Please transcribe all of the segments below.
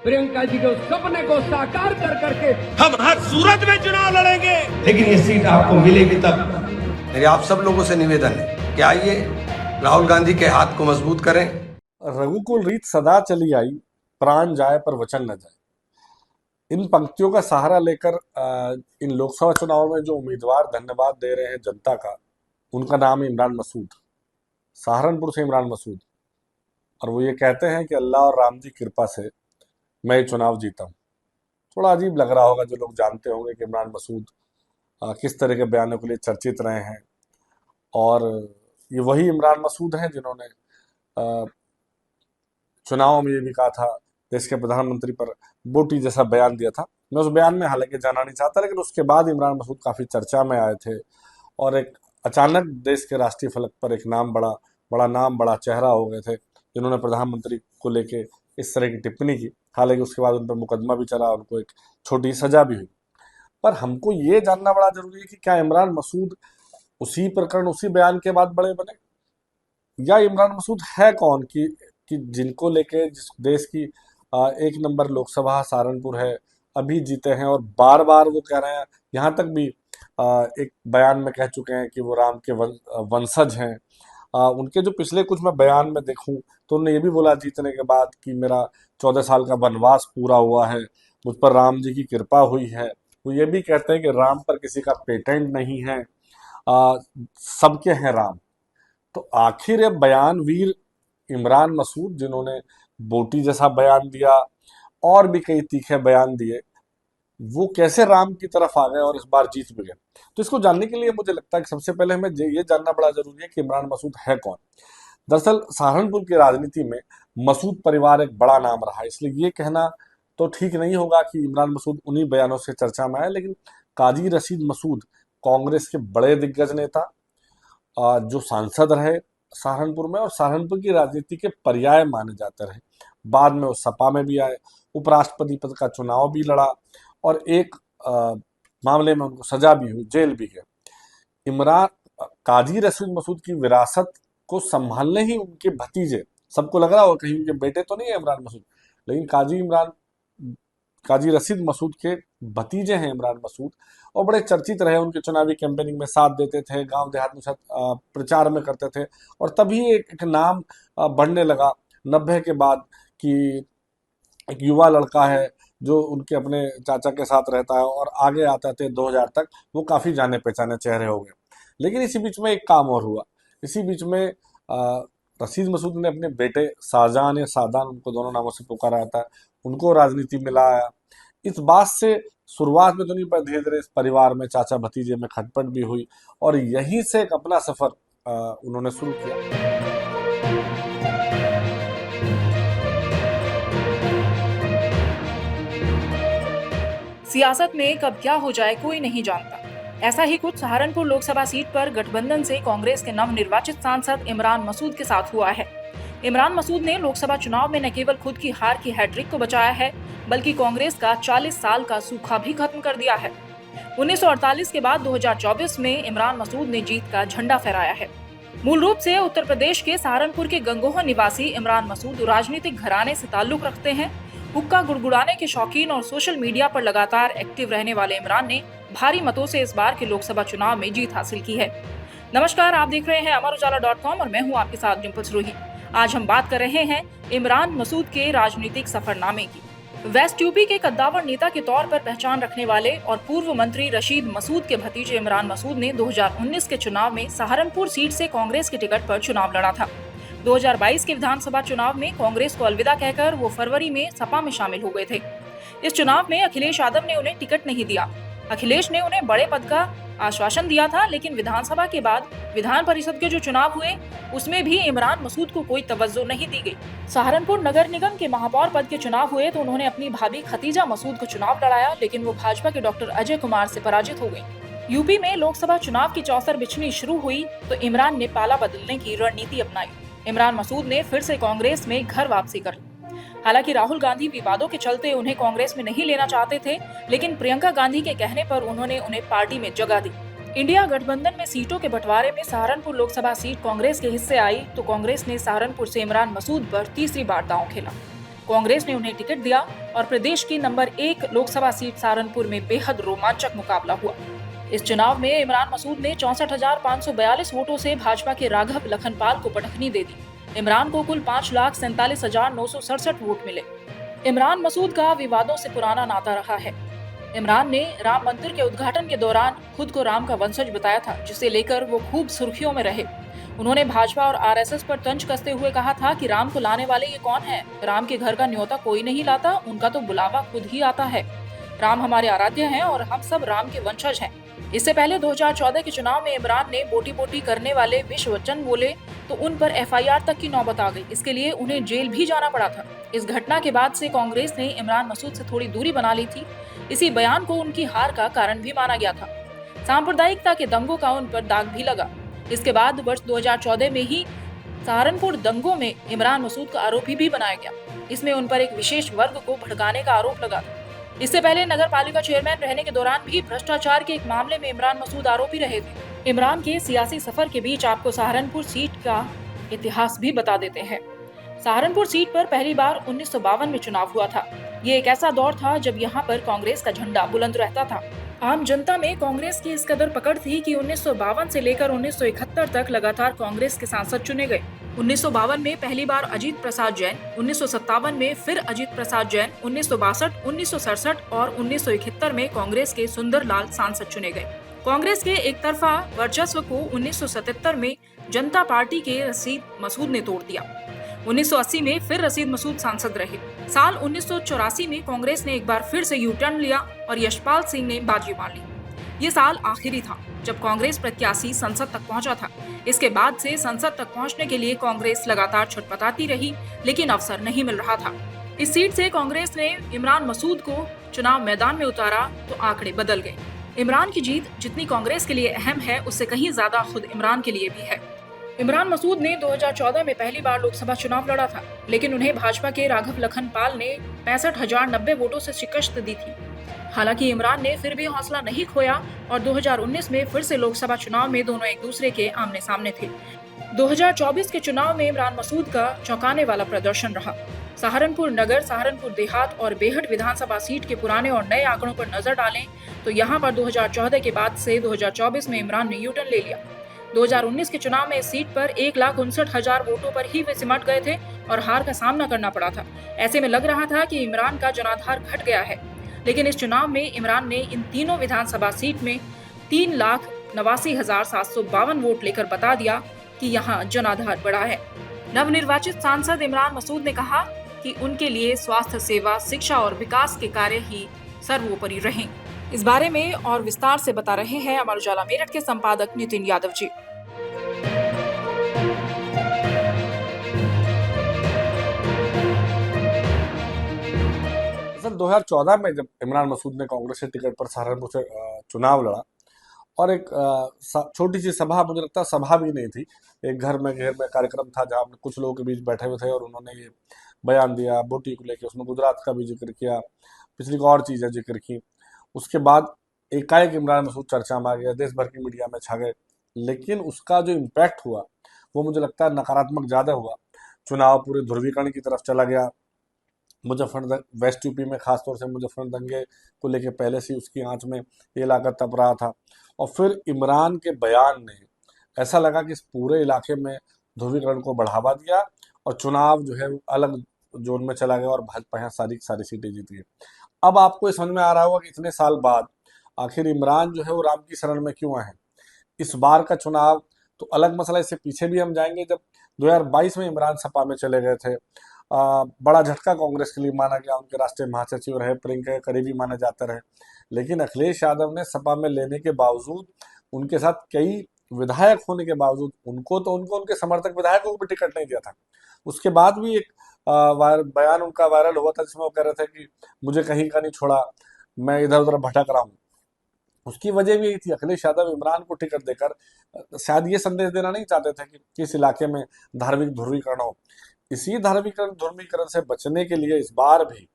प्रियंका जी के उस सपने को साकार कर करके हम हर सूरत में चुनाव लड़ेंगे। लेकिन ये सीट आपको मिलेगी तब। मेरे आप सब लोगों से निवेदन है कि आइए राहुल गांधी के हाथ को मजबूत करें। रघुकुल रीत सदा चली आई, प्राण जाए पर वचन न जाए। इन पंक्तियों का सहारा लेकर इन लोकसभा चुनावों में जो उम्मीदवार धन्यवाद दे रहे हैं जनता का, उनका नाम है इमरान मसूद। सहारनपुर से इमरान मसूद, और वो ये कहते हैं कि अल्लाह और राम जी कृपा से मैं ये चुनाव जीता हूँ। थोड़ा अजीब लग रहा होगा जो लोग जानते होंगे कि इमरान मसूद किस तरह के बयानों के लिए चर्चित रहे हैं, और ये वही इमरान मसूद हैं जिन्होंने चुनाव में ये भी कहा था, देश के प्रधानमंत्री पर बोटी जैसा बयान दिया था। मैं उस बयान में हालांकि जाना नहीं चाहता, लेकिन उसके बाद इमरान मसूद काफी चर्चा में आए थे, और एक अचानक देश के राष्ट्रीय फलक पर एक नाम बड़ा चेहरा हो गए थे, जिन्होंने प्रधानमंत्री को लेके इस तरह की टिप्पणी की। हालांकि उसके बाद उन पर मुकदमा भी चला, उनको एक छोटी सजा भी हुई। पर हमको ये जानना बड़ा जरूरी है कि क्या इमरान मसूद उसी प्रकरण, उसी बयान के बाद बड़े बने, या इमरान मसूद है कौन कि जिनको लेके, जिस देश की एक नंबर लोकसभा सहारनपुर है, अभी जीते हैं, और बार बार वो कह रहे हैं, यहाँ तक भी एक बयान में कह चुके हैं कि वो राम के वंशज हैं। उनके जो पिछले कुछ मैं बयान में देखूं तो उन्होंने ये भी बोला जीतने के बाद कि मेरा 14 साल का वनवास पूरा हुआ है, मुझ पर राम जी की कृपा हुई है। वो ये भी कहते हैं कि राम पर किसी का पेटेंट नहीं है, सबके हैं राम। तो आखिर ये बयानवीर इमरान मसूद, जिन्होंने बोटी जैसा बयान दिया और भी कई तीखे बयान दिए, वो कैसे राम की तरफ आ गए और इस बार जीत भी गए? तो इसको जानने के लिए मुझे लगता है कि सबसे पहले हमें ये जानना बड़ा जरूरी है कि इमरान मसूद है कौन। दरअसल सहारनपुर की राजनीति में मसूद परिवार एक बड़ा नाम रहा है, इसलिए ये कहना तो ठीक नहीं होगा कि इमरान मसूद उन्हीं बयानों से चर्चा में आए। लेकिन काजी रशीद मसूद कांग्रेस के बड़े दिग्गज नेता, जो सांसद रहे सहारनपुर में, और सहारनपुर की राजनीति के पर्याय माने जाते रहे। बाद में वो सपा में भी आए, उपराष्ट्रपति पद का चुनाव भी लड़ा, और एक मामले में उनको सजा भी हुई, जेल भी गए। इमरान काजी रशीद मसूद की विरासत को संभालने ही उनके भतीजे, सबको लग रहा हो कहीं उनके बेटे तो नहीं है इमरान मसूद, लेकिन काजी रशीद मसूद के भतीजे हैं इमरान मसूद, और बड़े चर्चित रहे। उनके चुनावी कैंपेनिंग में साथ देते थे, गांव देहात में साथ प्रचार में करते थे, और तभी एक नाम बढ़ने लगा 90 के बाद कि एक युवा लड़का है जो उनके अपने चाचा के साथ रहता है, और आगे आते थे 2000 तक वो काफी जाने पहचाने चेहरे हो गए। लेकिन इसी बीच में एक काम और हुआ। इसी बीच में रशीद मसूद ने अपने बेटे शाहजहान या सादान, उनको दोनों नामों से पुकारा जाता है, उनको राजनीति में लाया। इस बात से शुरुआत में तो नहीं, पर धीरे धीरे इस परिवार में चाचा भतीजे में खटपट भी हुई, और यहीं से एक अपना सफर उन्होंने शुरू किया। सियासत में कब क्या हो जाए कोई नहीं जानता। ऐसा ही कुछ सहारनपुर लोकसभा सीट पर गठबंधन से कांग्रेस के नवनिर्वाचित सांसद इमरान मसूद के साथ हुआ है। इमरान मसूद ने लोकसभा चुनाव में न केवल खुद की हार की हैट्रिक को बचाया है, बल्कि कांग्रेस का 40 साल का सूखा भी खत्म कर दिया है। 1948 के बाद 2024 में इमरान मसूद ने जीत का झंडा फहराया है। मूल रूप से उत्तर प्रदेश के सहारनपुर के गंगोह निवासी इमरान मसूद राजनीतिक घराने से ताल्लुक रखते हैं। हुक्का गुड़गुड़ाने के शौकीन और सोशल मीडिया पर लगातार एक्टिव रहने वाले इमरान ने भारी मतों से इस बार के लोकसभा चुनाव में जीत हासिल की है। नमस्कार, आप देख रहे हैं अमरुजाला.com और मैं हूं आपके साथ डिम्पल सरोही। आज हम बात कर रहे हैं इमरान मसूद के राजनीतिक सफरनामे की। वेस्ट यूपी के कद्दावर नेता के तौर पर पहचान रखने वाले और पूर्व मंत्री रशीद मसूद के भतीजे इमरान मसूद ने 2019 के चुनाव में सहारनपुर सीट से कांग्रेस के टिकट पर चुनाव लड़ा था। 2022 के विधानसभा चुनाव में कांग्रेस को अलविदा कहकर वो फरवरी में सपा में शामिल हो गए थे। इस चुनाव में अखिलेश यादव ने उन्हें टिकट नहीं दिया। अखिलेश ने उन्हें बड़े पद का आश्वासन दिया था, लेकिन विधानसभा के बाद विधान परिषद के जो चुनाव हुए उसमें भी इमरान मसूद को कोई तवज्जो नहीं दी गई। सहारनपुर नगर निगम के महापौर पद के चुनाव हुए तो उन्होंने अपनी भाभी खतीजा मसूद को चुनाव लड़ाया, लेकिन वो भाजपा के डॉक्टर अजय कुमार से पराजित हो गई। यूपी में लोकसभा चुनाव की चौसर बिछनी शुरू हुई तो इमरान ने पाला बदलने की रणनीति अपनाई। इमरान मसूद ने फिर से कांग्रेस में घर वापसी कर ली। हालांकि राहुल गांधी विवादों के चलते उन्हें कांग्रेस में नहीं लेना चाहते थे, लेकिन प्रियंका गांधी के कहने पर उन्होंने उन्हें पार्टी में जगह दी। इंडिया गठबंधन में सीटों के बंटवारे में सहारनपुर लोकसभा सीट कांग्रेस के हिस्से आई तो कांग्रेस ने सहारनपुर से इमरान मसूद पर तीसरी बार दांव खेला। कांग्रेस ने उन्हें टिकट दिया और प्रदेश की नंबर 1 लोकसभा सीट सहारनपुर में बेहद रोमांचक मुकाबला हुआ। इस चुनाव में इमरान मसूद ने 64,542 वोटों से भाजपा के राघव लखनपाल को पटखनी दे दी। इमरान को कुल 5,47,967 वोट मिले। इमरान मसूद का विवादों से पुराना नाता रहा है। इमरान ने राम मंदिर के उद्घाटन के दौरान खुद को राम का वंशज बताया था, जिसे लेकर वो खूब सुर्खियों में रहे। उन्होंने भाजपा और आरएसएस पर तंज कसते हुए कहा था कि राम को लाने वाले ये कौन है? राम के घर का न्योता कोई नहीं लाता, उनका तो बुलावा खुद ही आता है। राम हमारे आराध्य हैं और हम सब राम के वंशज हैं। इससे पहले 2014 के चुनाव में इमरान ने बोटी बोटी करने वाले विष वचन बोले तो उन पर एफआईआर तक की नौबत आ गई। इसके लिए उन्हें जेल भी जाना पड़ा था। इस घटना के बाद से कांग्रेस ने इमरान मसूद से थोड़ी दूरी बना ली थी। इसी बयान को उनकी हार का कारण भी माना गया था। सांप्रदायिकता के दंगों का उन पर दाग भी लगा। इसके बाद वर्ष 2014 में ही सहारनपुर दंगों में इमरान मसूद का आरोपी भी बनाया गया। इसमें उन पर एक विशेष वर्ग को भड़काने का आरोप लगा था। इससे पहले नगर पालिका चेयरमैन रहने के दौरान भी भ्रष्टाचार के एक मामले में इमरान मसूद आरोपी रहे थे। इमरान के सियासी सफर के बीच आपको सहारनपुर सीट का इतिहास भी बता देते हैं। सहारनपुर सीट पर पहली बार 1952 में चुनाव हुआ था। ये एक ऐसा दौर था जब यहाँ पर कांग्रेस का झंडा बुलंद रहता था। आम जनता में कांग्रेस की इस कदर पकड़ थी कि 1952 से लेकर 1971 तक लगातार कांग्रेस के सांसद चुने गए। 1952 में पहली बार अजीत प्रसाद जैन, 1957 में फिर अजीत प्रसाद जैन, 1962, 1967 और 1971 में कांग्रेस के सुंदरलाल सांसद चुने गए। कांग्रेस के एक तरफा वर्चस्व को 1977 में जनता पार्टी के रशीद मसूद ने तोड़ दिया। 1980 में फिर रशीद मसूद सांसद रहे। साल 1984 में कांग्रेस ने एक बार फिर से यू टर्न लिया और यशपाल सिंह ने बाजी मार ली। ये साल आखिरी था जब कांग्रेस प्रत्याशी संसद तक पहुंचा था। इसके बाद से संसद तक पहुंचने के लिए कांग्रेस लगातार छटपटाती रही, लेकिन अवसर नहीं मिल रहा था। इस सीट से कांग्रेस ने इमरान मसूद को चुनाव मैदान में उतारा तो आंकड़े बदल गए। इमरान की जीत जितनी कांग्रेस के लिए अहम है, उससे कहीं ज्यादा खुद इमरान के लिए भी है। इमरान मसूद ने 2014 में पहली बार लोकसभा चुनाव लड़ा था, लेकिन उन्हें भाजपा के राघव लखनपाल ने 65,090 वोटों से शिकस्त दी थी। हालांकि इमरान ने फिर भी हौसला नहीं खोया और 2019 में फिर से लोकसभा चुनाव में दोनों एक दूसरे के आमने सामने थे। 2024 के चुनाव में इमरान मसूद का चौंकाने वाला प्रदर्शन रहा। सहारनपुर नगर, सहारनपुर देहात और बेहट विधानसभा सीट के पुराने और नए आंकड़ों पर नजर डालें तो यहाँ पर 2014 के बाद से 2024 में इमरान ने यूटर्न ले लिया। 2019 के चुनाव में इस सीट पर 1,59,000 वोटों पर ही वे सिमट गए थे और हार का सामना करना पड़ा था। ऐसे में लग रहा था कि इमरान का जनाधार घट गया है, लेकिन इस चुनाव में इमरान ने इन तीनों विधानसभा सीट में 3,89,752 वोट लेकर बता दिया कि यहाँ जनाधार बढ़ा है। नवनिर्वाचित सांसद इमरान मसूद ने कहा कि उनके लिए स्वास्थ्य सेवा, शिक्षा और विकास के कार्य ही सर्वोपरि रहें। इस बारे में और विस्तार से बता रहे हैं अमर उजाला मेरठ के संपादक नितिन यादव जी। सर 2014 में जब इमरान मसूद ने कांग्रेस के टिकट पर सहारनपुर से चुनाव लड़ा और एक छोटी सी सभा, मुझे लगता है सभा भी नहीं थी, एक घर में कार्यक्रम था जहां कुछ लोगों के बीच बैठे हुए थे और उन्होंने ये बयान दिया बोटी को लेकर। उसमें गुजरात का भी जिक्र किया, पिछली और चीजें जिक्र की। उसके बाद एकाएक इमरान मसूद चर्चा में आ गया, देश भर की मीडिया में छा गए, लेकिन उसका जो इम्पैक्ट हुआ वो मुझे लगता है नकारात्मक ज्यादा हुआ। चुनाव पूरे ध्रुवीकरण की तरफ चला गया। मुजफ्फरनगर वेस्ट यूपी में खासतौर से मुजफ्फरनगर दंगे को लेकर पहले से उसकी आंच में ये इलाका तप रहा था और फिर इमरान के बयान ने ऐसा लगा कि इस पूरे इलाके में ध्रुवीकरण को बढ़ावा दिया और चुनाव जो है अलग जोन में चला गया और भाजपा यहाँ सारी सीटें जीत गई। अब आपको समझ में आ रहा होगा कि इतने साल बाद आखिर इमरान जो है वो राम की शरण में क्यों आए। इस बार का चुनाव तो अलग मसला, इससे पीछे भी हम जाएंगे जब 2022 में इमरान सपा में चले गए थे। बड़ा झटका कांग्रेस के लिए माना गया, उनके राष्ट्रीय महासचिव रहे, प्रियंका के करीबी माने जाते रहे, लेकिन अखिलेश यादव ने सपा में लेने के बावजूद, उनके साथ कई विधायक होने के बावजूद उनको उनके समर्थक विधायकों को भी टिकट नहीं दिया था। उसके बाद भी एक बयान उनका वायरल हुआ था जिसमें वो कह रहे थे कि मुझे कहीं का नहीं छोड़ा, मैं इधर उधर भटक रहा हूँ। उसकी वजह भी यही थी, अखिलेश यादव इमरान को टिकट देकर शायद ये संदेश देना नहीं चाहते थे कि किस इलाके में धार्मिक ध्रुवीकरण हो। इसी ध्रुवीकरण से बचने के लिए इस बार भी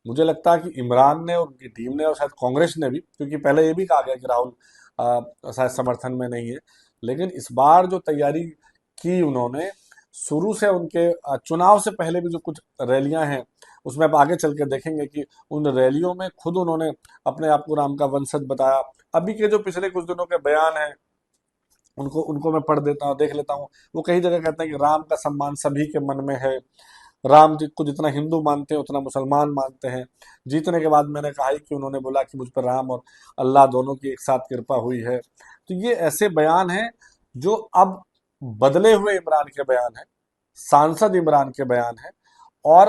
मुझे लगता है कि इमरान ने और उनकी टीम ने और शायद कांग्रेस ने भी, क्योंकि पहले ये भी कहा गया कि राहुल शायद समर्थन में नहीं है, लेकिन इस बार जो तैयारी की उन्होंने शुरू से, उनके चुनाव से पहले भी जो कुछ रैलियां हैं उसमें आप आगे चल के देखेंगे कि उन रैलियों में खुद उन्होंने अपने आप को राम का वंशज बताया। अभी के जो पिछले कुछ दिनों के बयान हैं उनको उनको मैं पढ़ देता हूँ, देख लेता हूँ। वो कई जगह कहते हैं कि राम का सम्मान सभी के मन में है, राम जी को जितना हिंदू मानते हैं उतना मुसलमान मानते हैं। जीतने के बाद मैंने कहा ही कि उन्होंने बोला कि मुझ पर राम और अल्लाह दोनों की एक साथ कृपा हुई है। तो ये ऐसे बयान हैं जो अब बदले हुए इमरान के बयान हैं, सांसद इमरान के बयान हैं। और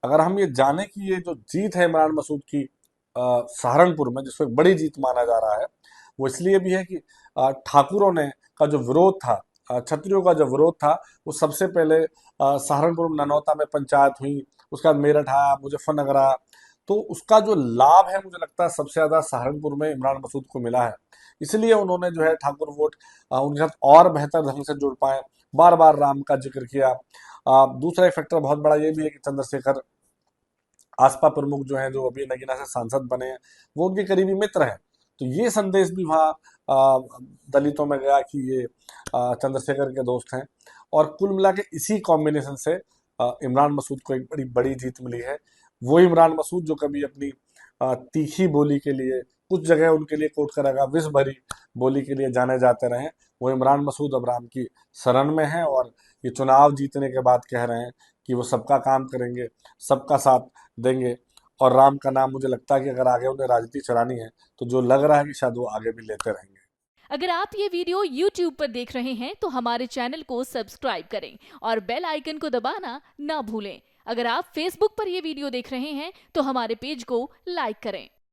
अगर हम ये जाने कि ये जो जीत है इमरान मसूद की सहारनपुर में, जिसको एक बड़ी जीत माना जा रहा है, वो इसलिए भी है कि ठाकुरों ने का जो विरोध था, क्षत्रियों का जो विरोध था, वो सबसे पहले सहारनपुर में ननौता में पंचायत हुई, उसके बाद मेरठ आया, मुजफ्फरनगर आया। तो उसका जो लाभ है मुझे लगता है सबसे ज्यादा सहारनपुर में इमरान मसूद को मिला है। इसलिए उन्होंने जो है ठाकुर वोट उनके साथ और बेहतर ढंग से जुड़ पाए, बार बार राम का जिक्र किया। दूसरा एक फैक्टर बहुत बड़ा ये भी है कि चंद्रशेखर आसपा प्रमुख जो है, जो अभी नगीना से सांसद बने हैं, वो उनके करीबी मित्र हैं। तो ये संदेश भी वहाँ दलितों में गया कि ये चंद्रशेखर के दोस्त हैं। और कुल मिला के इसी कॉम्बिनेशन से इमरान मसूद को एक बड़ी बड़ी जीत मिली है। वो इमरान मसूद जो कभी अपनी तीखी बोली के लिए, कुछ जगह उनके लिए कोट करेगा, विष भरी बोली के लिए जाने जाते रहे, वो इमरान मसूद अब राम की शरण में है। और ये चुनाव जीतने के बाद कह रहे हैं कि वो सबका काम करेंगे, सबका साथ देंगे। और राम का नाम मुझे लगता है कि अगर आगे उन्हें राजनीति चलानी है तो जो लग रहा है कि शायद वो आगे भी लेते रहेंगे। अगर आप ये वीडियो YouTube पर देख रहे हैं तो हमारे चैनल को सब्सक्राइब करें और बेल आइकन को दबाना ना भूलें। अगर आप Facebook पर ये वीडियो देख रहे हैं तो हमारे पेज को लाइक करें।